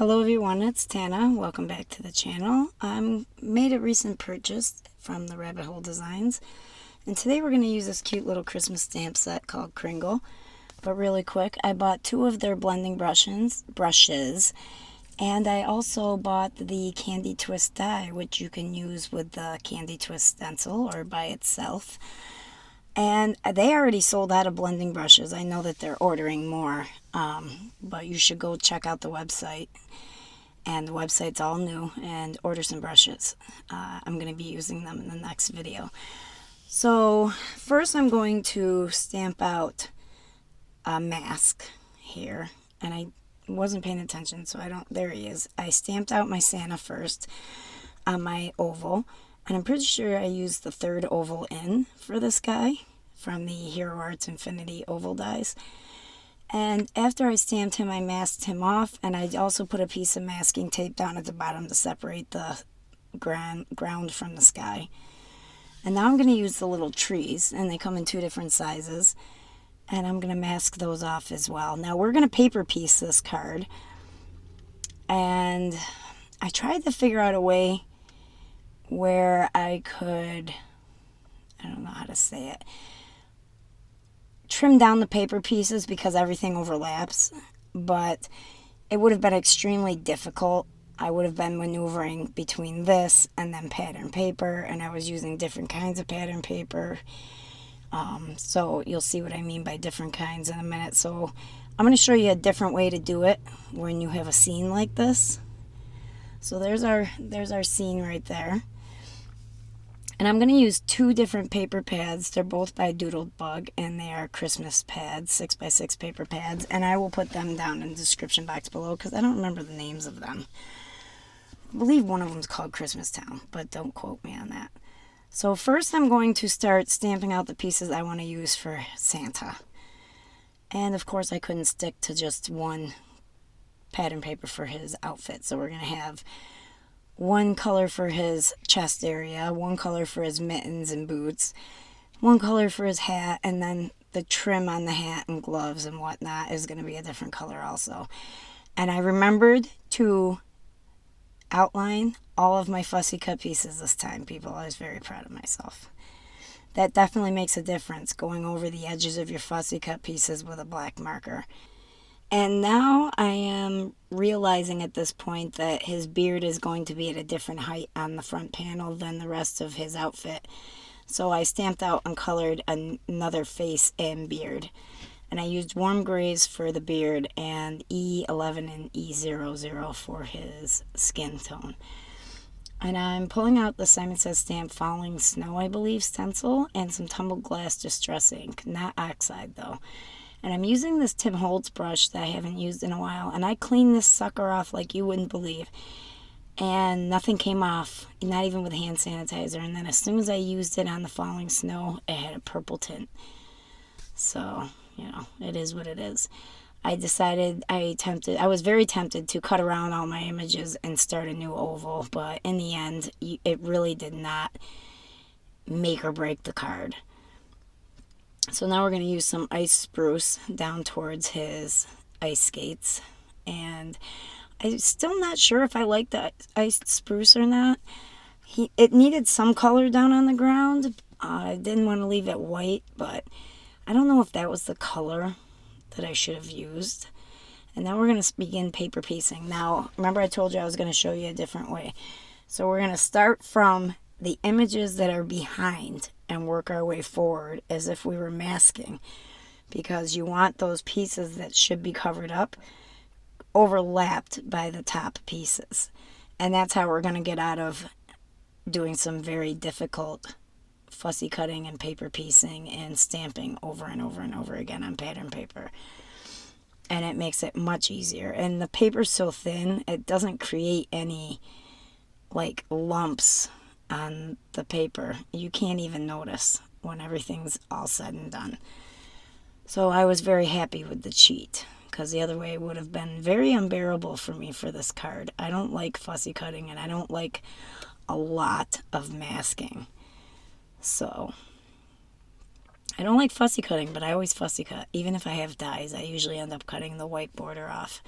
Hello everyone, it's Tana. Welcome back to the channel. I made a recent purchase from the Rabbit Hole Designs, and today we're going to use this cute little Christmas stamp set called Kringle. But really quick, I bought 2 of their blending brushes, and I also bought the Candy Twist die, which you can use with the Candy Twist stencil or by itself. And they already sold out of blending brushes. I know that they're ordering more, but you should go check out the website. And the website's all new, and order some brushes. I'm going to be using them in the next video. So first I'm going to stamp out a mask here. And I wasn't paying attention, so there he is. I stamped out my Santa first on my oval. And I'm pretty sure I used the 3rd oval in for this guy from the Hero Arts Infinity oval dies. And after I stamped him, I masked him off, and I also put a piece of masking tape down at the bottom to separate the ground from the sky. And now I'm going to use the little trees, and they come in 2 different sizes. And I'm going to mask those off as well. Now we're going to paper piece this card. And I tried to figure out a way where I could, I don't know how to say it, trim down the paper pieces because everything overlaps, but it would have been extremely difficult. I would have been maneuvering between this and then pattern paper, and I was using different kinds of pattern paper. So you'll see what I mean by different kinds in a minute. So I'm going to show you a different way to do it when you have a scene like this. So there's our scene right there. And I'm going to use 2 different paper pads. They're both by Doodled Bug, and they are Christmas pads, 6x6 paper pads. And I will put them down in the description box below because I don't remember the names of them. I believe one of them is called Christmas Town, but don't quote me on that. So first I'm going to start stamping out the pieces I want to use for Santa. And of course I couldn't stick to just one pattern paper for his outfit. So we're going to have one color for his chest area, one color for his mittens and boots, one color for his hat, and then the trim on the hat and gloves and whatnot is going to be a different color also. And I remembered to outline all of my fussy cut pieces this time, people. I was very proud of myself. That definitely makes a difference, going over the edges of your fussy cut pieces with a black marker. And now I am realizing at this point that his beard is going to be at a different height on the front panel than the rest of his outfit. So I stamped out and colored another face and beard. And I used warm grays for the beard and E11 and E00 for his skin tone. And I'm pulling out the Simon Says Stamp Falling Snow, I believe, stencil, and some Tumbled Glass Distress ink, not oxide though. And I'm using this Tim Holtz brush that I haven't used in a while. And I cleaned this sucker off like you wouldn't believe. And nothing came off, not even with hand sanitizer. And then as soon as I used it on the falling snow, it had a purple tint. So, you know, it is what it is. I decided, I was very tempted to cut around all my images and start a new oval. But in the end, it really did not make or break the card. So now we're going to use some ice spruce down towards his ice skates. And I'm still not sure if I like the ice spruce or not. It needed some color down on the ground. I didn't want to leave it white, but I don't know if that was the color that I should have used. And now we're going to begin paper piecing. Now, remember I told you I was going to show you a different way. So we're going to start from the images that are behind and work our way forward as if we were masking, because you want those pieces that should be covered up overlapped by the top pieces. And that's how we're going to get out of doing some very difficult fussy cutting and paper piecing and stamping over and over and over again on pattern paper. And it makes it much easier. And the paper's so thin, it doesn't create any like lumps on the paper. You can't even notice when everything's all said and done. So I was very happy with the cheat, because the other way would have been very unbearable for me for this card. I don't like fussy cutting, and I don't like a lot of masking. So I don't like fussy cutting, but I always fussy cut. Even if I have dies, I usually end up cutting the white border off.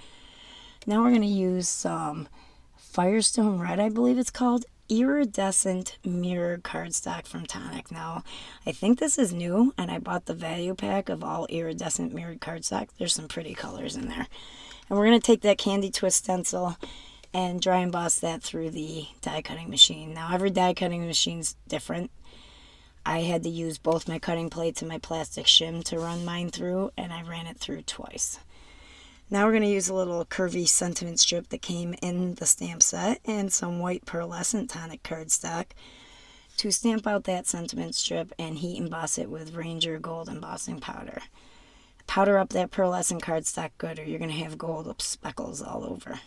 Now we're going to use some Firestone Red, I believe it's called, iridescent mirror cardstock from Tonic. Now, I think this is new, and I bought the value pack of all iridescent mirrored cardstock. There's some pretty colors in there. And we're going to take that Candy Twist stencil and dry emboss that through the die cutting machine. Now, every die cutting machine's different. I had to use both my cutting plates and my plastic shim to run mine through, and I ran it through twice. Now we're going to use a little curvy sentiment strip that came in the stamp set and some white pearlescent Tonic cardstock to stamp out that sentiment strip and heat emboss it with Ranger Gold embossing powder. Powder up that pearlescent cardstock good, or you're going to have gold speckles all over.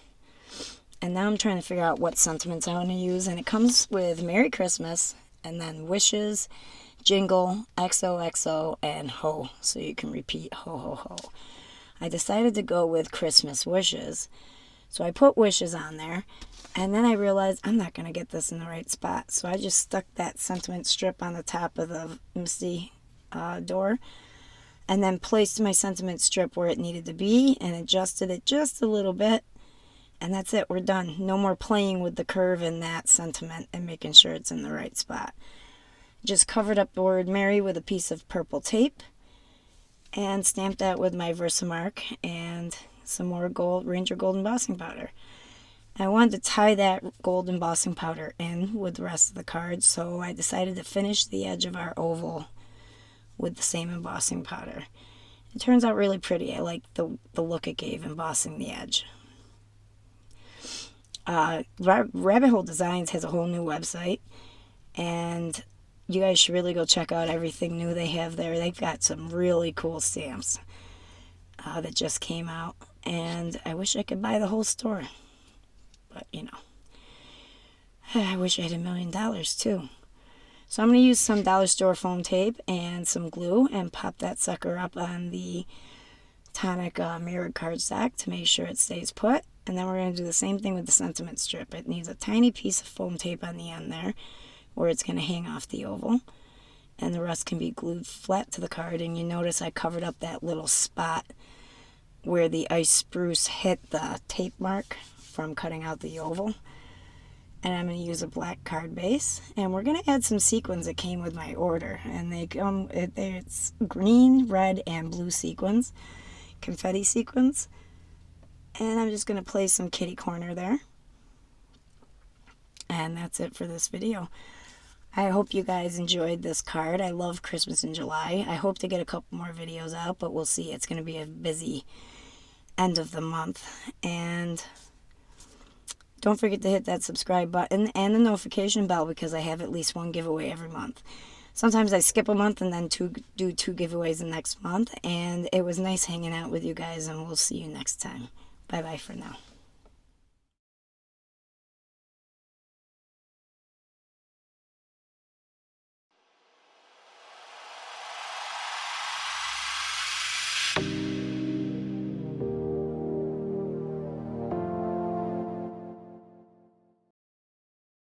And now I'm trying to figure out what sentiments I want to use, and it comes with Merry Christmas, and then Wishes, Jingle, XOXO, and Ho, so you can repeat ho ho ho. I decided to go with Christmas Wishes, so I put Wishes on there, and then I realized I'm not going to get this in the right spot, so I just stuck that sentiment strip on the top of the Misty door, and then placed my sentiment strip where it needed to be, and adjusted it just a little bit, and that's it, we're done. No more playing with the curve in that sentiment and making sure it's in the right spot. Just covered up the word Merry with a piece of purple tape and stamped that with my Versamark and some more Ranger Gold embossing powder. I wanted to tie that gold embossing powder in with the rest of the cards, so I decided to finish the edge of our oval with the same embossing powder. It turns out really pretty. I like the look it gave embossing the edge. Rabbit Hole Designs has a whole new website, and you guys should really go check out everything new they have there. They've got some really cool stamps that just came out, and I wish I could buy the whole store, but you know, I wish I had $1 million too. So I'm going to use some dollar store foam tape and some glue and pop that sucker up on the Tonic mirrored cardstock to make sure it stays put. And then we're going to do the same thing with the sentiment strip. It needs a tiny piece of foam tape on the end there where it's going to hang off the oval. And the rest can be glued flat to the card. And you notice I covered up that little spot where the ice spruce hit the tape mark from cutting out the oval. And I'm going to use a black card base. And we're going to add some sequins that came with my order. And it's green, red, and blue sequins. Confetti sequins. And I'm just going to place some kitty corner there. And that's it for this video. I hope you guys enjoyed this card. I love Christmas in July. I hope to get a couple more videos out, but we'll see. It's going to be a busy end of the month. And don't forget to hit that subscribe button and the notification bell, because I have at least one giveaway every month. Sometimes I skip a month and then do two giveaways the next month. And it was nice hanging out with you guys, and we'll see you next time. Bye-bye for now.